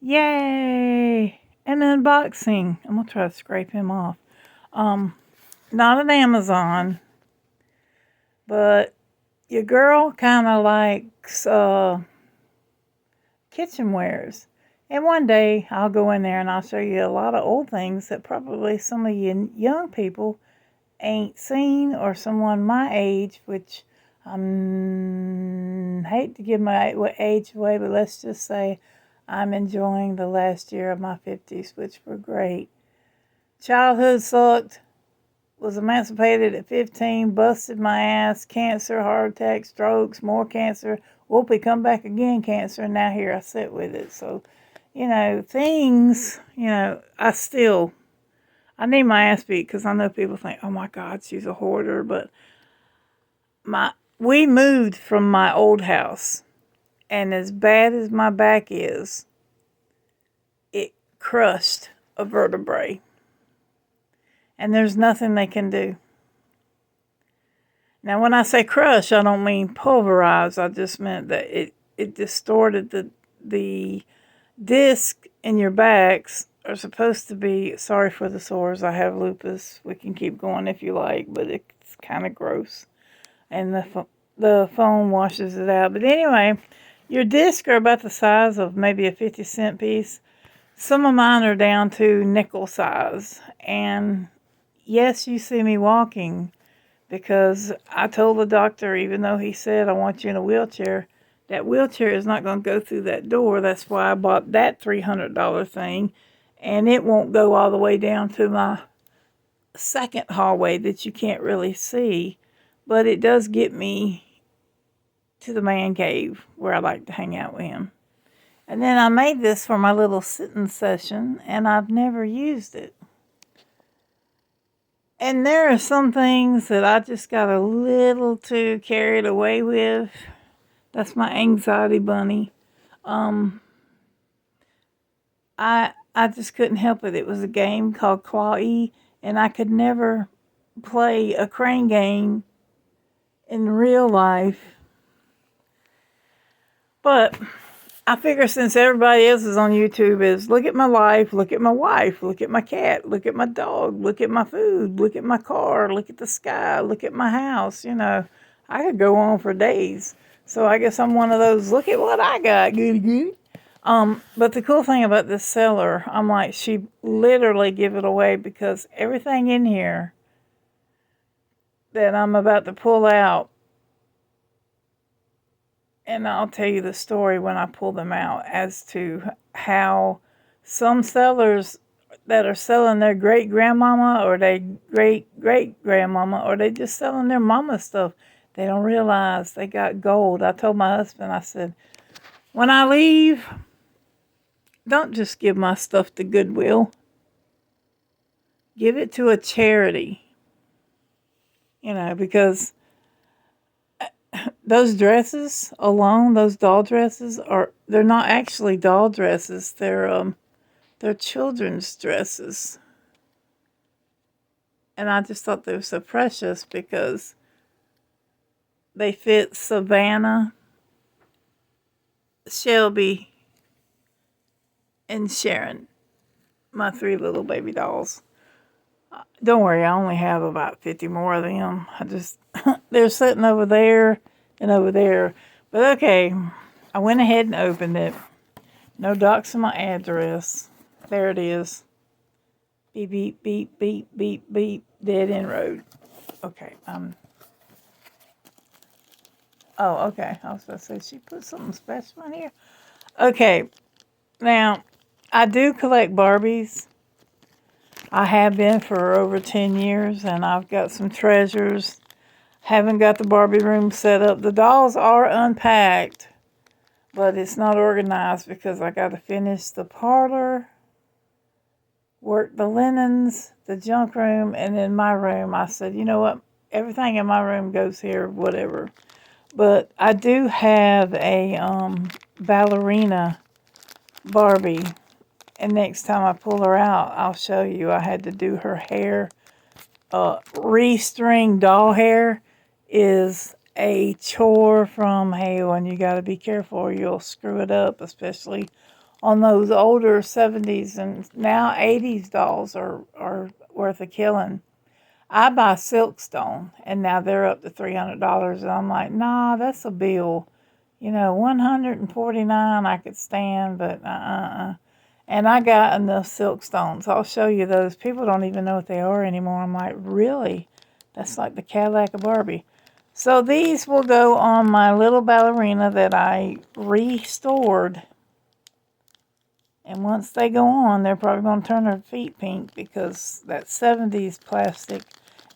Yay! An unboxing. I'm gonna try to scrape him off. Um, Not an Amazon, but your girl kind of likes kitchenwares. And one day I'll go in there and I'll show you a lot of old things that probably some of you young people ain't seen, or someone my age, which I hate to give my age away, but let's just say I'm enjoying the last year of my 50s, which were great. Childhood sucked, was emancipated at 15, busted my ass, cancer, heart attack, strokes, more cancer, whoopee, come back again, cancer, and now here I sit with it. So, things, I need my ass beat because I know people think, oh my God, she's a hoarder. But we moved from my old house, and as bad as my back is, it crushed a vertebrae, and there's nothing they can do. Now, when I say crush, I don't mean pulverize. I just meant that it distorted the disc in your backs are supposed to be. Sorry for the sores. I have lupus. We can keep going if you like, but it's kind of gross, and the foam washes it out. But anyway, your discs are about the size of maybe a 50-cent piece. Some of mine are down to nickel size, and yes, you see me walking because I told the doctor, even though he said I want you in a wheelchair, that wheelchair is not going to go through that door. That's why I bought that $300 thing, and it won't go all the way down to my second hallway that you can't really see, but it does get me to the man cave where I like to hang out with him. And then I made this for my little sitting session, and I've never used it. And there are some things that I just got a little too carried away with. That's my anxiety bunny. I just couldn't help it. It was a game called Claw-E, and I could never play a crane game in real life. But I figure since everybody else is on YouTube is look at my life, look at my wife, look at my cat, look at my dog, look at my food, look at my car, look at the sky, look at my house, I could go on for days. So I guess I'm one of those, look at what I got, goody goody. But the cool thing about this seller, I'm like, she literally give it away because everything in here that I'm about to pull out, and I'll tell you the story when I pull them out as to how some sellers that are selling their great grandmama or their great great grandmama or they just selling their mama stuff, they don't realize they got gold. I told my husband, I said, when I leave, don't just give my stuff to Goodwill. Give it to a charity. Because those dresses alone, those doll dresses they're not actually doll dresses. They're children's dresses. And I just thought they were so precious because they fit Savannah, Shelby, and Sharon, my 3 little baby dolls. Don't worry, I only have about 50 more of them. They're sitting over there and over there. But okay, I went ahead and opened it. No doxing my address. There it is. Beep, beep, beep, beep, beep, beep. Dead end road. Okay, oh, okay. I was going to say, she put something special in here. Okay, now, I do collect Barbies. I have been for over 10 years, and I've got some treasures. Haven't got the Barbie room set up. The dolls are unpacked, but it's not organized because I got to finish the parlor, work the linens, the junk room, and then my room. I said, you know what? Everything in my room goes here, whatever. But I do have a ballerina Barbie. And next time I pull her out, I'll show you. I had to do her hair. Restring doll hair is a chore from hell, and you got to be careful or you'll screw it up, especially on those older 70s and now 80s dolls are worth a killing. I buy Silkstone, and now they're up to $300, and I'm like, nah, that's a bill. You know, 149 I could stand, but And I got enough Silkstones. I'll show you those. People don't even know what they are anymore. I'm like, really? That's like the Cadillac of Barbie. So these will go on my little ballerina that I restored. And once they go on, they're probably going to turn her feet pink because that 70s plastic.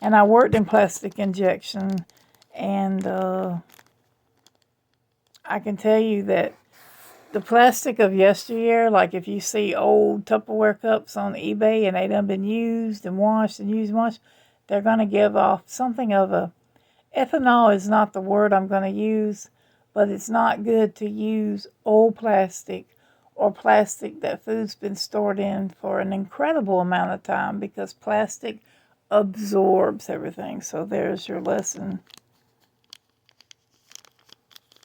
And I worked in plastic injection. And I can tell you that the plastic of yesteryear, like if you see old Tupperware cups on eBay and they done been used and washed and used and washed, they're going to give off something of a... Ethanol is not the word I'm going to use, but it's not good to use old plastic or plastic that food's been stored in for an incredible amount of time because plastic absorbs everything. So there's your lesson.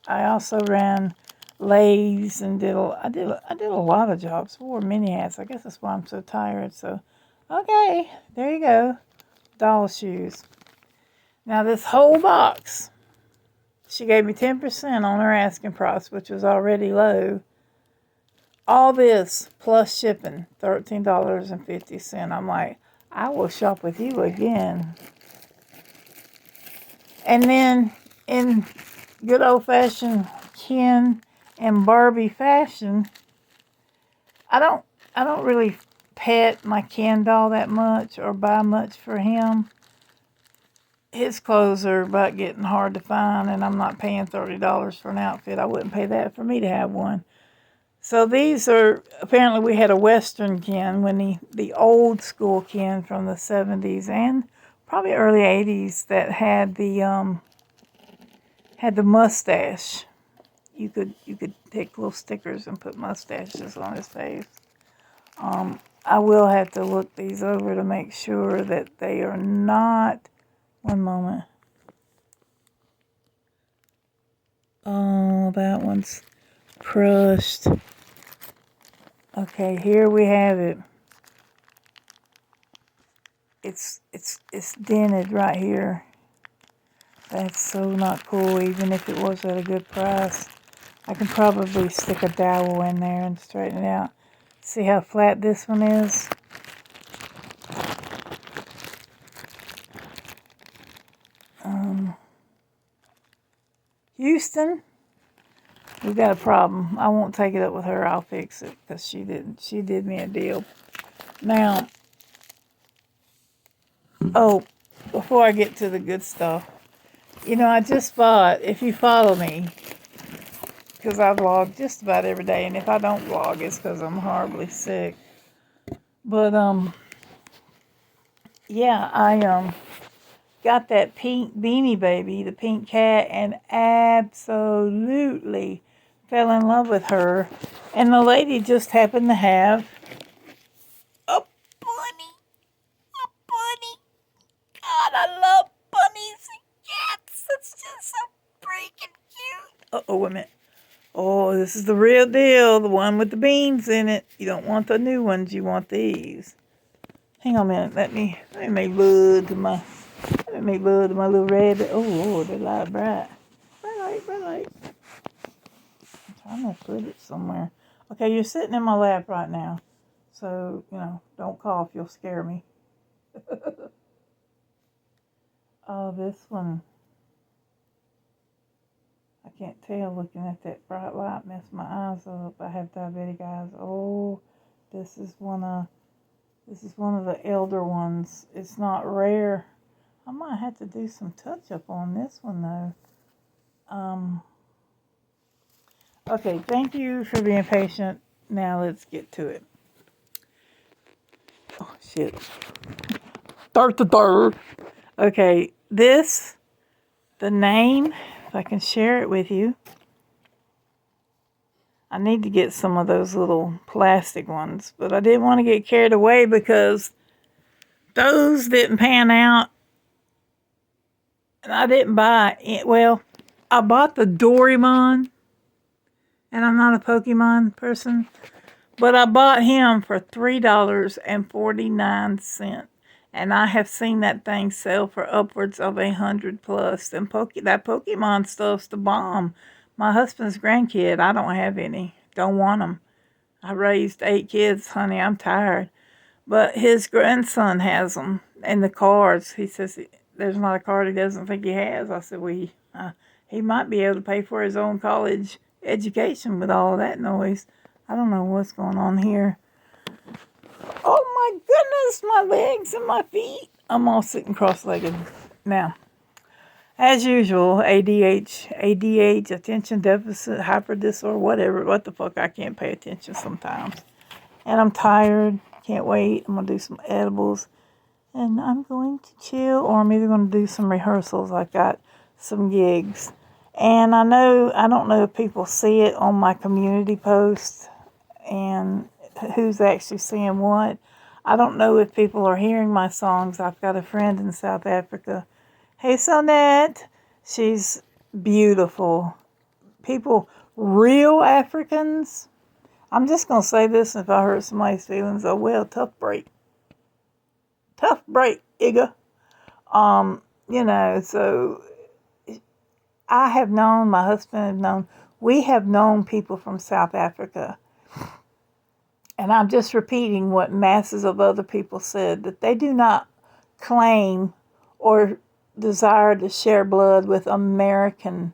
I also ran lathes and I did a lot of jobs. Wore many hats. I guess that's why I'm so tired. So, okay, there you go. Doll shoes. Now this whole box, she gave me 10% on her asking price, which was already low. All this plus shipping, $13.50. I'm like, I will shop with you again. And then in good old-fashioned Ken and Barbie fashion, I don't really pet my Ken doll that much or buy much for him. His clothes are about getting hard to find, and I'm not paying $30 for an outfit. I wouldn't pay that for me to have one. So these are, apparently we had a Western Ken, when the old school Ken from the 70s and probably early 80s that had the mustache. You could take little stickers and put mustaches on his face. I will have to look these over to make sure that they are not... One moment. Oh, that one's crushed. Okay, here we have it. It's dented right here. That's so not cool, even if it was at a good price. I can probably stick a dowel in there and straighten it out. See how flat this one is? Houston, we got a problem. I won't take it up with her. I'll fix it because she did me a deal. Now, oh, before I get to the good stuff, you know, I just bought, if you follow me, because I vlog just about every day, and if I don't vlog, it's because I'm horribly sick. But, yeah, I, got that pink Beanie Baby, the pink cat, and absolutely fell in love with her. And the lady just happened to have a bunny. A bunny. God, I love bunnies and cats. It's just so freaking cute. Uh-oh, wait a minute. Oh, this is the real deal. The one with the beans in it. You don't want the new ones. You want these. Hang on a minute. Let me make blood to my little red. Oh, Lord, they're light bright. Bright light. I'm trying to put it somewhere. Okay, you're sitting in my lap right now. So, you know, don't cough. You'll scare me. Oh, this one. I can't tell looking at that bright light. Messed my eyes up. I have diabetic eyes. Oh, this is one of the elder ones. It's not rare. I might have to do some touch up on this one though. Okay, thank you for being patient. Now let's get to it. Oh shit. Okay, the name, if I can share it with you. I need to get some of those little plastic ones, but I didn't want to get carried away because those didn't pan out. And I didn't buy it. Well, I bought the Doraemon and I'm not a Pokemon person, but I bought him for $3.49. And I have seen that thing sell for upwards of 100 plus. And that Pokemon stuff's the bomb. My husband's grandkid, I don't have any. Don't want them. I raised 8 kids, honey. I'm tired. But his grandson has them. And the cards, he says there's not a card he doesn't think he has. I said, well, he might be able to pay for his own college education with all that noise. I don't know what's going on here. Oh my goodness, my legs and my feet. I'm all sitting cross-legged. Now, as usual, ADH, attention deficit, hyper disorder, whatever, what the fuck, I can't pay attention sometimes. And I'm tired, can't wait. I'm going to do some edibles. And I'm going to chill, or I'm either going to do some rehearsals. I've got some gigs. And I don't know if people see it on my community posts and who's actually seeing what. I don't know if people are hearing my songs. I've got a friend in South Africa. Hey, Sonette. She's beautiful. People, real Africans. I'm just going to say this, if I hurt somebody's feelings, oh well, tough break. Tough break, Igga. So I have known, my husband have known, we have known people from South Africa. And I'm just repeating what masses of other people said, that they do not claim or desire to share blood with American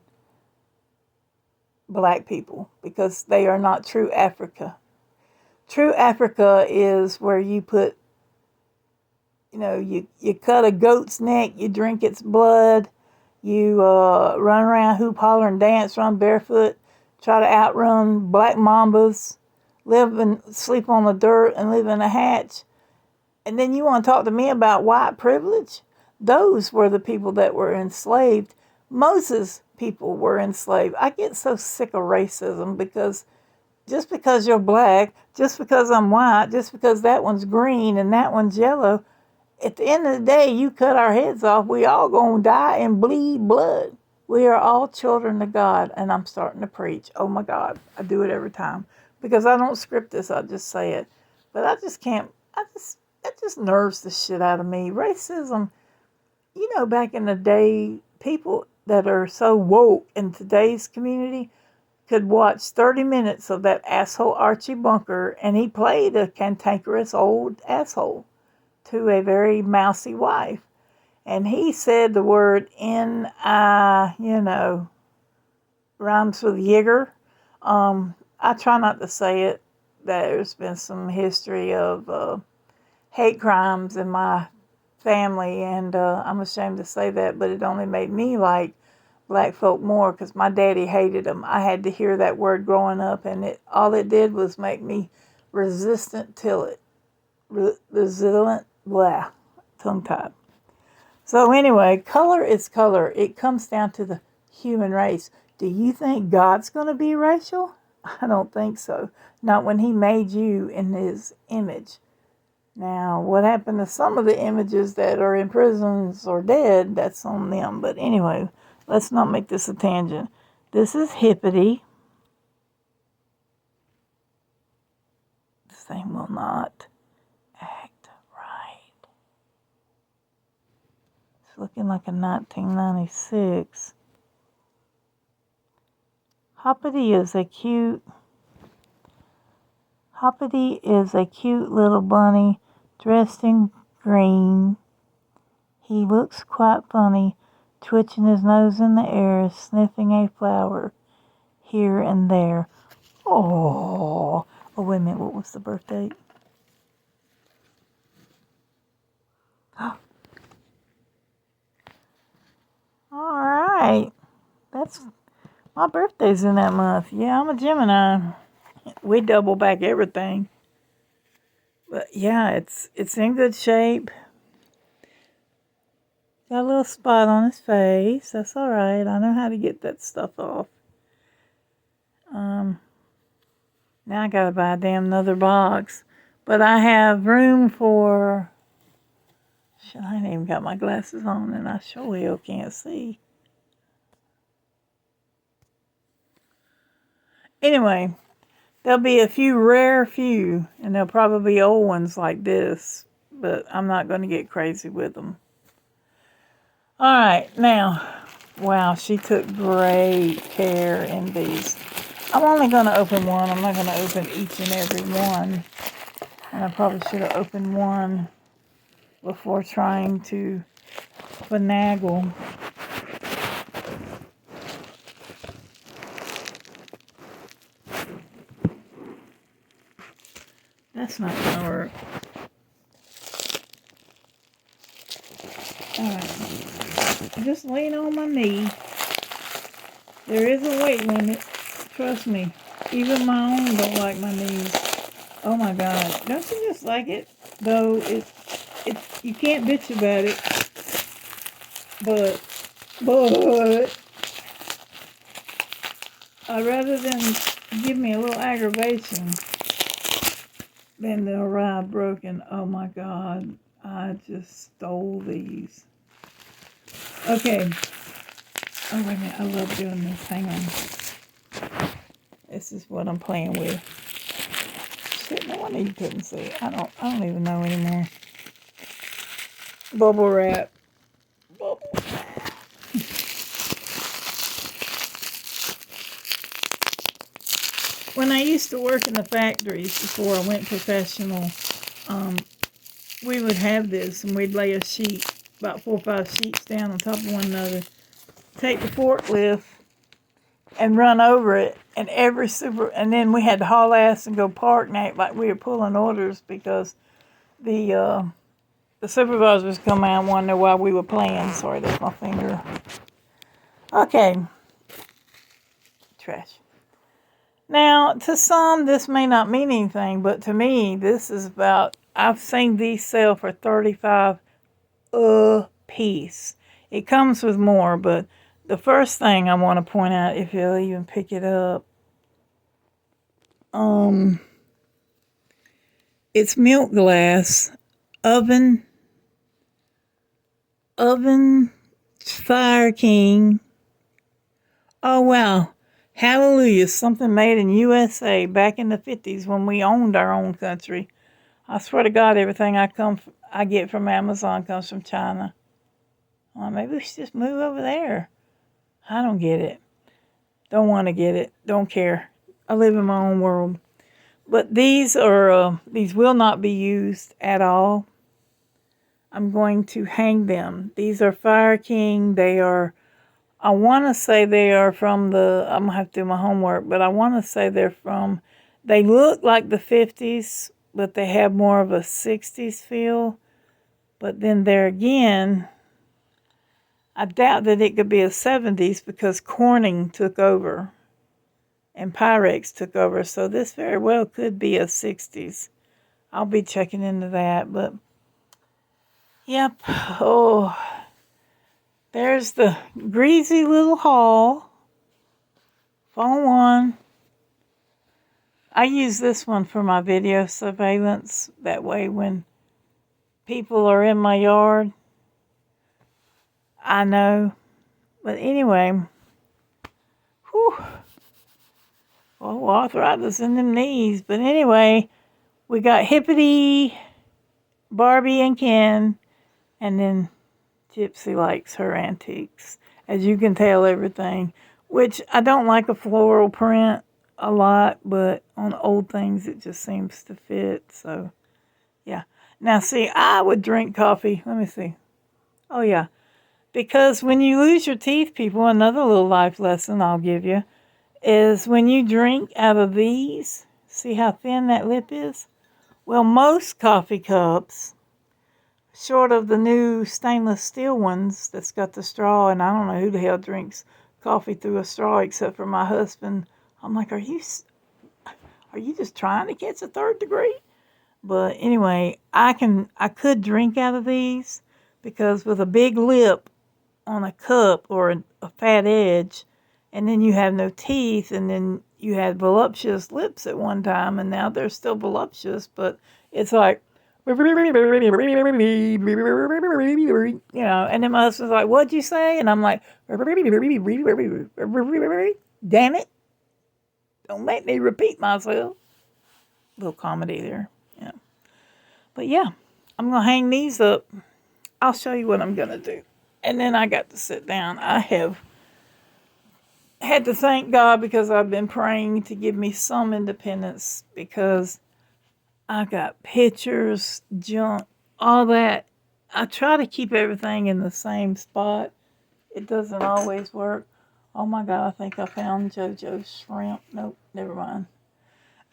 black people because they are not true Africa. True Africa is where you put, you cut a goat's neck, you drink its blood, you run around, hoop, holler, and dance, run barefoot, try to outrun black mambas, live and sleep on the dirt and live in a hatch. And then you want to talk to me about white privilege? Those were the people that were enslaved. Moses' people were enslaved. I get so sick of racism because just because you're black, just because I'm white, just because that one's green and that one's yellow, at the end of the day, you cut our heads off, we all gonna die and bleed blood. We are all children of God, and I'm starting to preach. Oh my God, I do it every time because I don't script this. I just say it, but I just can't. That just nerves the shit out of me. Racism. Back in the day, people that are so woke in today's community could watch 30 minutes of that asshole Archie Bunker, and he played a cantankerous old asshole to a very mousy wife. And he said the word N-I, rhymes with Yigger. I try not to say it. There's been some history of hate crimes in my family, and I'm ashamed to say that, but it only made me like black folk more because my daddy hated them. I had to hear that word growing up, and all it did was make me resistant till it. Resilient, blah, tongue-tied. So anyway, color is color. It comes down to the human race. Do you think God's going to be racial? I don't think so. Not when he made you in his image. Now, what happened to some of the images that are in prisons or dead, that's on them. But anyway, let's not make this a tangent. This is hippity. This thing will not act right. It's looking like a 1996. Hoppity is a cute little bunny dressed in green. He looks quite funny, twitching his nose in the air, sniffing a flower here and there. Oh, wait a minute, what was the birth date? All right, my birthday's in that month. Yeah, I'm a Gemini. We double back everything. But yeah, it's in good shape. Got a little spot on his face. That's all right. I know how to get that stuff off. Now I gotta buy a damn another box. But I have room for... Shit, I ain't even got my glasses on and I sure hell can't see. Anyway, there'll be a few rare few, and there'll probably be old ones like this, but I'm not going to get crazy with them. All right, now, wow, she took great care in these. I'm only going to open one. I'm not going to open each and every one. And I probably should have opened one before trying to finagle. That's not going to work. Alright. Just lean on my knee. There is a weight limit. Trust me. Even my own don't like my knees. Oh my God. Don't you just like it? Though you can't bitch about it. But rather than give me a little aggravation than to arrive broken. Oh my God. I just stole these. Okay. Oh, wait a minute. I love doing this. Hang on. This is what I'm playing with. Shit, no wonder you couldn't see it. I don't even know anymore. Bubble wrap. Bubble wrap. When I used to work in the factories before I went professional, we would have this, and we'd lay a sheet, about 4 or 5 sheets down on top of one another, take the forklift and run over it, and and then we had to haul ass and go park and act like we were pulling orders because the supervisors come out and wonder why we were playing. Sorry, that's my finger. Okay. Trash. Now, to some, this may not mean anything, but to me, this is about, I've seen these sell for $35 a piece. It comes with more, but the first thing I want to point out, if you'll even pick it up, it's milk glass, oven, Fire King. Oh, wow. Hallelujah. Something made in USA back in the 50s when we owned our own country. I swear to God, everything I get from Amazon comes from China. Well, maybe we should just move over there. I don't get it. Don't want to get it. Don't care. I live in my own world. But these will not be used at all. I'm going to hang them. These are Fire King. I want to say they are from I'm going to have to do my homework, but I want to say they look like the 50s, but they have more of a 60s feel. But then there again, I doubt that it could be a 70s because Corning took over and Pyrex took over. So this very well could be a 60s. I'll be checking into that, but yep. Oh, there's the greasy little haul. Phone one. I use this one for my video surveillance. That way when people are in my yard, I know. But anyway, whew. Oh, arthritis in them knees. But anyway, we got Hippity, Barbie, and Ken. And then Gypsy likes her antiques. As you can tell, everything. Which I don't like a floral print a lot, but on old things it just seems to fit. So, yeah. Now, see, I would drink coffee. Let me see. Oh, yeah. Because when you lose your teeth, people, another little life lesson I'll give you is when you drink out of these, see how thin that lip is? Well, most coffee cups, short of the new stainless steel ones that's got the straw, and I don't know who the hell drinks coffee through a straw except for my husband. I'm like, are you just trying to catch a third degree? But anyway, I could drink out of these because with a big lip on a cup or a fat edge, and then you have no teeth, and then you had voluptuous lips at one time, and now they're still voluptuous, but it's like, you know, and then my husband's like, what'd you say? And I'm like, damn it. Don't make me repeat myself. Little comedy there. Yeah. But yeah, I'm going to hang these up. I'll show you what I'm going to do. And then I got to sit down. I have had to thank God because I've been praying to give me some independence because I got pictures, junk, all that. I try to keep everything in the same spot. It doesn't always work. Oh my God, I think I found JoJo's shrimp. Nope, never mind.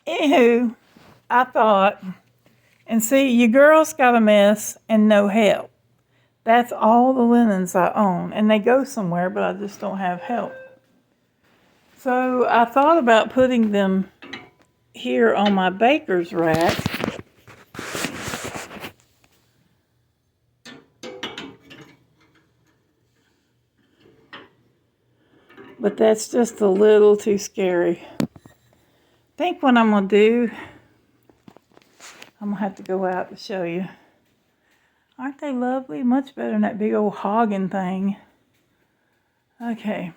Anywho, I thought, and see, your girl's got a mess and no help. That's all the linens I own. And they go somewhere, but I just don't have help. So I thought about putting them here on my baker's rack. But that's just a little too scary. I think what I'm going to do, I'm going to have to go out to show you. Aren't they lovely? Much better than that big old hogging thing. Okay.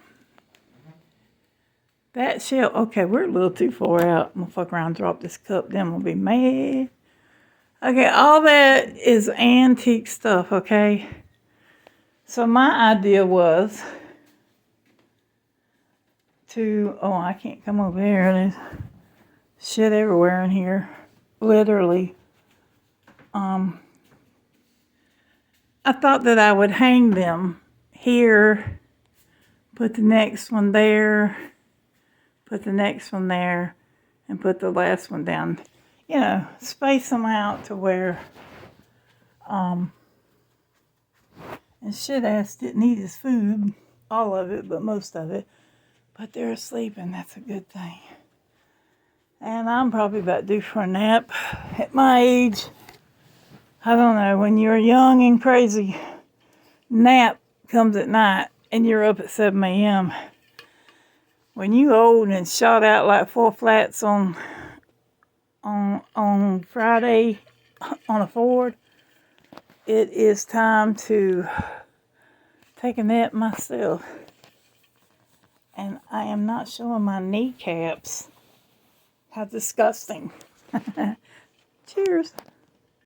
That shell, okay, we're a little too far out. I'm going to fuck around and drop this cup, then we'll be mad. Okay, all that is antique stuff, okay? So my idea was to, oh, I can't come over here. There's shit everywhere in here. Literally. I thought that I would hang them here, put the next one there, put the next one there, and put the last one down. You know, space them out to where, and shit ass didn't eat his food, all of it, but most of it. But they're asleep, and that's a good thing. And I'm probably about due for a nap at my age. I don't know, when you're young and crazy, nap comes at night and you're up at 7 a.m. When you old and shot out like 4 flats on Friday on a Ford, it is time to take a nap myself. And I am not showing my kneecaps. How disgusting. Cheers.